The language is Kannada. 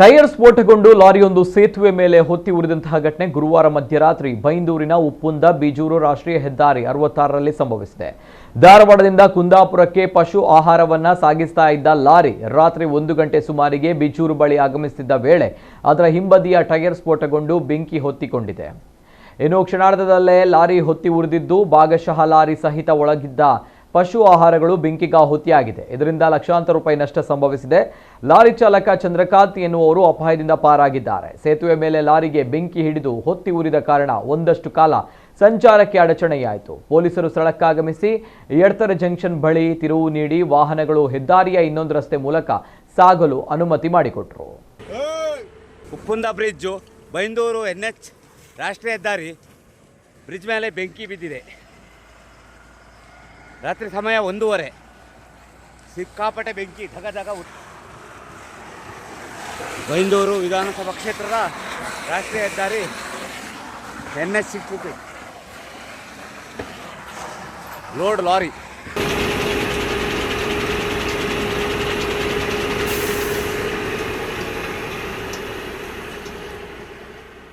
ಟೈರ್ ಸ್ಫೋಟಗೊಂಡು ಲಾರಿಯೊಂದು ಸೇತುವೆ ಮೇಲೆ ಹೊತ್ತಿ ಉರಿದಂತಹ ಘಟನೆ ಗುರುವಾರ ಮಧ್ಯರಾತ್ರಿ ಬೈಂದೂರಿನ ಉಪ್ಪುಂದ ಬೀಜೂರು ರಾಷ್ಟ್ರೀಯ ಹೆದ್ದಾರಿ 66ರಲ್ಲಿ ಸಂಭವಿಸಿದೆ. ಧಾರವಾಡದಿಂದ ಕುಂದಾಪುರಕ್ಕೆ ಪಶು ಆಹಾರವನ್ನ ಸಾಗಿಸ್ತಾ ಇದ್ದ ಲಾರಿ ರಾತ್ರಿ 1 ಗಂಟೆ ಸುಮಾರಿಗೆ ಬೀಜೂರು ಬಳಿ ಆಗಮಿಸುತ್ತಿದ್ದ ವೇಳೆ ಅದರ ಹಿಂಬದಿಯ ಟೈರ್ ಸ್ಫೋಟಗೊಂಡು ಬೆಂಕಿ ಹೊತ್ತಿಕೊಂಡಿದೆ. ಇನ್ನು ಕ್ಷಣಾರ್ಧದಲ್ಲೇ ಲಾರಿ ಹೊತ್ತಿ ಉರಿದಿದ್ದು ಭಾಗಶಃ ಲಾರಿ ಸಹಿತ ಒಳಗಿದ್ದ ಪಶು ಆಹಾರಗಳು ಬೆಂಕಿಗಾಹುತಿಯಾಗಿದೆ. ಇದರಿಂದ ಲಕ್ಷಾಂತರ ರೂಪಾಯಿ ನಷ್ಟ ಸಂಭವಿಸಿದೆ. ಲಾರಿ ಚಾಲಕ ಚಂದ್ರಕಾಂತ್ ಎನ್ನುವವರು ಅಪಾಯದಿಂದ ಪಾರಾಗಿದ್ದಾರೆ. ಸೇತುವೆ ಮೇಲೆ ಲಾರಿಗೆ ಬೆಂಕಿ ಹಿಡಿದು ಹೊತ್ತಿ ಉರಿದ ಕಾರಣ ಒಂದಷ್ಟು ಕಾಲ ಸಂಚಾರಕ್ಕೆ ಅಡಚಣೆಯಾಯಿತು. ಪೊಲೀಸರು ಸ್ಥಳಕ್ಕಾಗಮಿಸಿ ಎಡ್ತರ ಜಂಕ್ಷನ್ ಬಳಿ ತಿರುವು ನೀಡಿ ವಾಹನಗಳು ಹೆದ್ದಾರಿಯ ಇನ್ನೊಂದು ರಸ್ತೆ ಮೂಲಕ ಸಾಗಲು ಅನುಮತಿ ಮಾಡಿಕೊಟ್ರು. ಉಪ್ಪುಂದ ಬ್ರಿಡ್ಜು ಬೈಂದೂರು NH ರಾಷ್ಟ್ರೀಯ ಹೆದ್ದಾರಿ ಬ್ರಿಡ್ಜ್ ಮೇಲೆ ಬೆಂಕಿ ಬಿದ್ದಿದೆ. ರಾತ್ರಿ ಸಮಯ 1:30 ಸಿಕ್ಕಾಪಟ್ಟೆ ಬೆಂಕಿ ಧಗ ಬೈಂದೂರು ವಿಧಾನಸಭಾ ಕ್ಷೇತ್ರದ ರಾಷ್ಟ್ರೀಯ ಹೆದ್ದಾರಿ NH 63 ಲೋಡ್ ಲಾರಿ